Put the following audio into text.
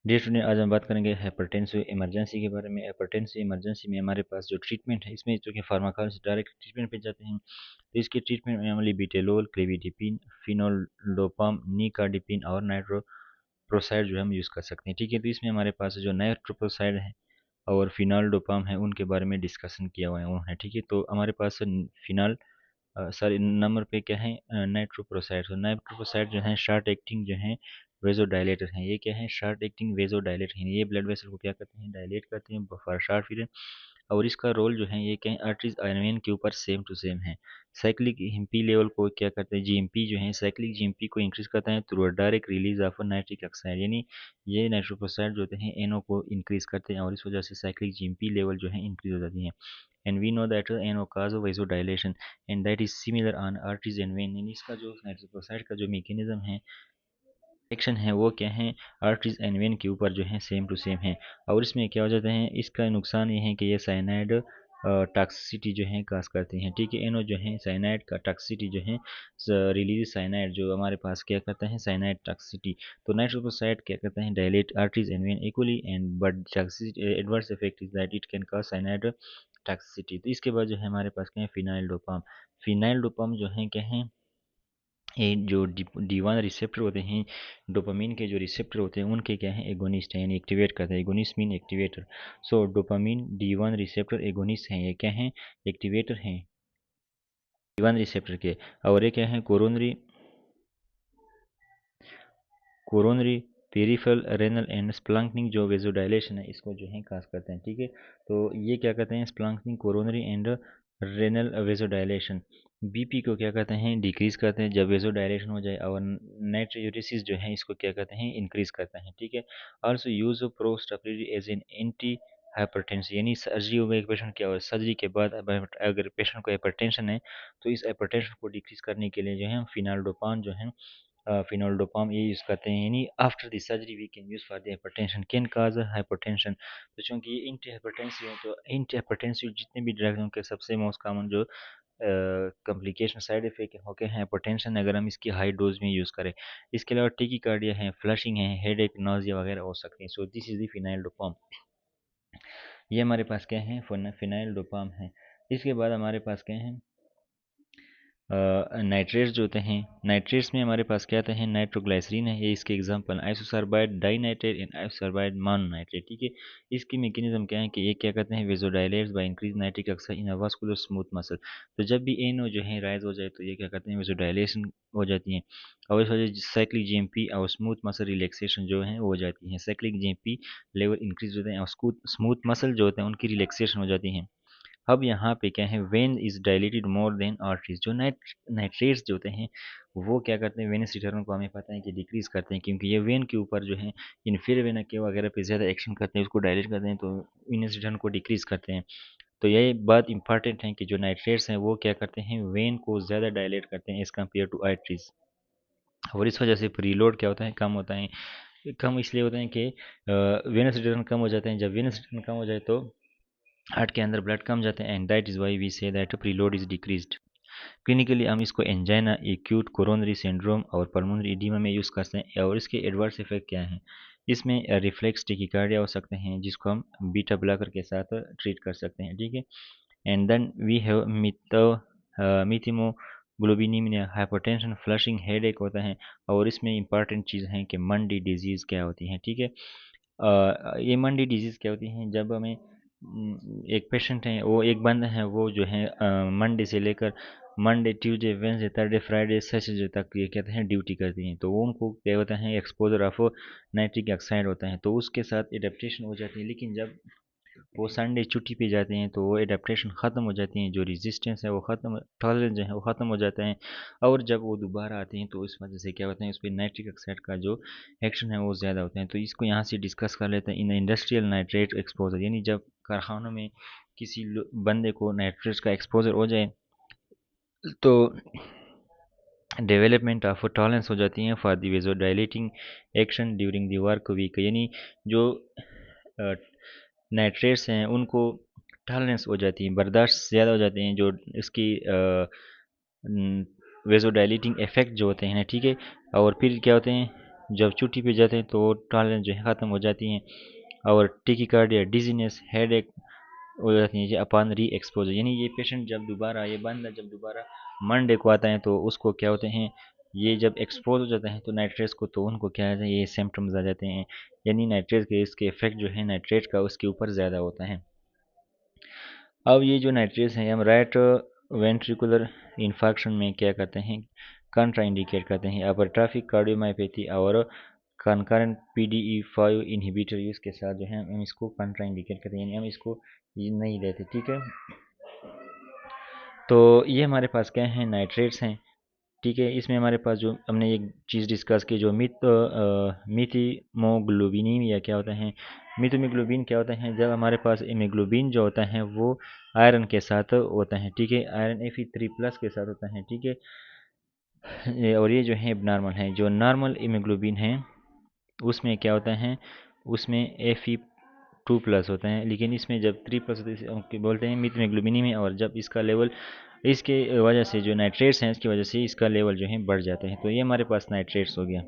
Dear student, आज हम बात करेंगे हाइपरटेंसिव इमरजेंसी के बारे में। हाइपरटेंसिव इमरजेंसी में हमारे पास जो ट्रीटमेंट है, इसमें जो कि फार्माकोलॉजी से डायरेक्ट ट्रीटमेंट पे जाते हैं। तो इसके ट्रीटमेंट में नॉर्मली बीटेलोल, क्लेविडिपिन, फिनोल्डोपाम, निकार्डिपिन और नाइट्रोप्रोसाइड जो हम यूज़ कर सकते हैं। ठीक है, तो इसमें हमारे पास जो नाइट्रोप्रोसाइड है और फिनाल्डोपाम है, उनके बारे में डिस्कशन किया हुआ है वो है। ठीक है, तो हमारे पास फिनाल सॉरी नंबर पे क्या है, नाइट्रोप्रोसाइड। तो नाइट्रोप्रोसाइड जो है शार्ट एक्टिंग जो है वेजोडाइलेटर हैं। ये क्या है, शार्ट एक्टिंग वेजोडाइलेटर हैं। ये ब्लड वेसल को क्या करते हैं, डायलेट करते हैं फॉर शार्ट पीरियड। और इसका रोल जो है ये क्या है, आर्टरीज आयरन के ऊपर सेम टू सेम है। साइक्लिक एमपी लेवल को क्या करते हैं, जीएमपी जो है साइक्लिक जीएमपी को इंक्रीज करता है through direct release of nitric oxide. यानी ये नाइट्रोप्रोसाइड जो होते हैं एनओ को इंक्रीज करते हैं और इस वजह से साइक्लिक जीएमपी लेवल जो है इंक्रीज हो जाती है। And we know that NO cause vasodilation and that is similar on arteries and vein। यानी इसका जो नाइट्रोप्रोसाइड का जो मेकेनिज्म है, एक्शन है, वो क्या है, आर्टरीज एंड वेन के ऊपर जो है सेम टू सेम है। और इसमें क्या हो जाता है, इसका नुकसान ये है कि ये साइनाइड टॉक्सिसिटी जो है काज करते हैं। ठीक है, एनो जो है साइनाइड का टॉक्सिसिटी जो है, रिलीज साइनाइड जो हमारे पास क्या करता है, साइनाइड टॉक्सिसिटी। तो नाइट्रोसाइड क्या करता है, dilate arteries and when equally and but toxicity adverse effect is that it can cause cyanide toxicity. तो इसके बाद जो है हमारे पास क्या है, फिनाइल डोपाम। फिनाइल डोपाम जो है क्या है, ये जो डी1 रिसेप्टर होते हैं, डोपामीन के जो रिसेप्टर होते हैं उनके क्या है, एगोनिस्ट हैं, यानी एक्टिवेट करते हैं। Agonist mean activator. So dopamine D one receptor agonist हैं, ये क्या हैं, एक्टिवेटर हैं डी1 रिसेप्टर के। और ये क्या है, कोरोनरी पेरिफेरल रेनल एंड स्प्लंकनिंग जो वेजोडाइलेशन है इसको जो है काज करते हैं। ठीक है, तो ये क्या कहते हैं, splanchnic, coronary and renal vasodilation. BP को क्या कहते हैं, डिक्रीज करते हैं जब वेजोडाइलेशन हो जाए। और नाइट्रोयूरेसिस जो है इसको क्या कहते हैं, इंक्रीज करता है। ठीक है, also use of prostaglandin as an anti hypertension. यानी सर्जरी हो गई पेशेंट, क्या हो, सर्जरी के बाद अगर पेशेंट को हाइपरटेंशन है तो इस हाइपरटेंशन को डिक्रीज करने के लिए जो है हम फिनाल्डोपान जो है, फिनोल्डोपाम ये यूज़ करते हैं। यानी after the surgery we can use for the hypertension, can cause hypertension. तो चूँकि ये एंटी हाइपरटेंसिव है, तो एंटी हाइपरटेंसिव जितने भी ड्रग्स हैं उनके सबसे मोस्ट कॉमन जो कॉम्प्लिकेशन साइड इफेक्ट होके हैं हाइपरटेंशन, अगर हम इसकी हाई डोज में यूज़ करें। इसके अलावा टेकिकार्डिया है, फ्लशिंग है, हेडेक, नोजिया वगैरह हो सकते हैं। So this is the fenoldopam. ये हमारे पास क्या है, फिनाइल्डोपाम है। इसके बाद हमारे पास क्या है, नाइट्रेट्स जो होते हैं, नाइट्रेट्स में हमारे पास क्या आते हैं, नाइट्रोग्लाइसरीन है, ये इसके एग्जांपल, आइसोसर्बाइड डाइनाइट्रेट एंड आइसोसर्बाइड मोनोनाइट्रेट। ठीक है, इसकी मैकेनिज्म क्या है कि ये क्या करते हैं, vasodilates by increase nitric oxide in a vascular smooth muscle. तो जब भी एनओ जो है राइज हो जाए तो ये क्या करते हैं, वेजोडाइलेशन हो जाती है। और इस वजह से साइक्लिक जीएमपी और स्मूथ मसल रिलैक्सेशन जो है वो हो जाती है। साइक्लिक जीएमपी लेवल इंक्रीज होते हैं और स्मूथ मसल जो होते हैं उनकी रिलैक्सेशन हो जाती है। अब यहाँ पे क्या है, when is dilated more than arteries. जो नाइट्रेट्स जो होते हैं वो क्या करते हैं, वेनस रिटर्न को हमें पता है कि डिक्रीज करते हैं, क्योंकि ये वेन के ऊपर जो है इन्फीरियर वेना के वगैरह पे ज़्यादा एक्शन करते हैं, उसको डायलेट करते हैं, तो वेनस रिटर्न को डिक्रीज करते हैं। तो ये बात इंपॉर्टेंट है कि जो नाइट्रेट्स हैं वो क्या करते हैं, वेन को ज़्यादा डायलेट करते हैं एज़ कम्पेयर टू आर्टरीज। और इस वजह से प्रीलोड क्या होता है, कम होता है। कम इसलिए होता है कि वेनस रिटर्न कम हो जाते हैं। जब वेनस रिटर्न कम हो जाए तो हार्ट के अंदर ब्लड कम जाते हैं, and that is why we say that preload is decreased. Clinically हम इसको एंजाइना, एक्यूट कोरोनरी सिंड्रोम और पल्मोनरी एडिमा में यूज़ करते हैं। और इसके एडवर्स इफेक्ट क्या हैं, इसमें रिफ्लेक्स टेकिकार्डिया हो सकते हैं जिसको हम बीटा ब्लॉकर के साथ ट्रीट कर सकते हैं। ठीक है, and then we have methaemoglobinaemia, hypertension, flushing, headache होता है। और इसमें इंपॉर्टेंट चीज़ है कि मंडी डिजीज़ क्या होती है। ठीक है, ये मंडी डिजीज़ क्या होती है, जब हमें एक पेशेंट है, वो एक बंदा है, वो जो है मंडे से लेकर Monday, Tuesday, Wednesday, Thursday, Friday, Saturday तक ये कहते हैं ड्यूटी करती हैं। तो वो उनको क्या होता है, एक्सपोजर ऑफ नाइट्रिक ऑक्साइड होता है, तो उसके साथ एडेप्टेशन हो जाती है। लेकिन जब वो संडे छुट्टी पे जाते हैं तो वो एडेप्टेशन ख़त्म हो जाती है, जो रेजिस्टेंस है वो ख़त्म, टॉलरेंस जो है वो ख़त्म हो जाता है। और जब वो दोबारा आते हैं तो इस वजह से क्या होता है, उस पर नाइट्रिक ऑक्साइड का जो एक्शन है वो ज़्यादा होता है। तो इसको यहाँ से डिस्कस कर लेते हैं, इन इंडस्ट्रियल नाइट्रेट एक्सपोजर। यानी जब कारखानों में किसी बंदे को नाइट्रेट का एक्सपोजर हो जाए तो डेवलपमेंट ऑफ टॉलरेंस हो जाती है for the vasodilating action during the work week. यानी जो नाइट्रेट्स हैं उनको टॉलरेंस हो जाती है, बर्दाश्त ज़्यादा हो जाते हैं, जो इसकी वेजोडाइलेटिंग इफेक्ट जो होते हैं ना। ठीक है, और फिर क्या होते हैं, जब चोटी पे जाते हैं तो टॉलरेंस जो है ख़त्म हो जाती हैं, और टेकिकार्डिया, डिजीनेस, हेडेक हो जाती है अपॉन री एक्सपोजर। यानी ये पेशेंट जब दोबारा, ये बंदा जब दोबारा मंडे को आता है तो उसको क्या होते हैं, ये जब एक्सपोज हो जाता है तो नाइट्रेट्स को, तो उनको क्या है, ये सिम्टम्स आ जाते हैं। यानी नाइट्रेट के इसके इफेक्ट जो है नाइट्रेट का उसके ऊपर ज़्यादा होता है। अब ये जो नाइट्रेट्स हैं हम राइट वेंट्रिकुलर इन्फार्क्शन में क्या करते हैं, कंट्रा इंडिकेट करते हैं अपर कार्डियोमायोपैथी और कनकरेंट PDE5 इनहिबिटर यूज़ के साथ जो है हम इसको कंट्रा इंडिकेट करते हैं, यानी हम इसको ये नहीं लेते। ठीक है, तो ये हमारे पास क्या है, नाइट्रेट्स हैं। ठीक है, इसमें हमारे पास जो हमने एक चीज़ डिस्कस की, जो मिथीमोग्लोबिनीमिया क्या होता है। मिथीमोग्लोबिन क्या होता है, जब हमारे पास इमोग्लोबिन जो होता है वो आयरन के साथ होता है। ठीक है, आयरन Fe3+ के साथ होता है। ठीक है, और ये जो है नॉर्मल है, जो नॉर्मल इमोग्लोबिन है उसमें क्या होता है, उसमें Fe2+ होता है, लेकिन इसमें जब 3+ होता है बोलते हैं मिथीमोग्लोबिनी में, और जब इसका लेवल, इसके वजह से जो नाइट्रेट्स हैं इसकी वजह से इसका लेवल जो है बढ़ जाते हैं। तो ये हमारे पास नाइट्रेट्स हो गया।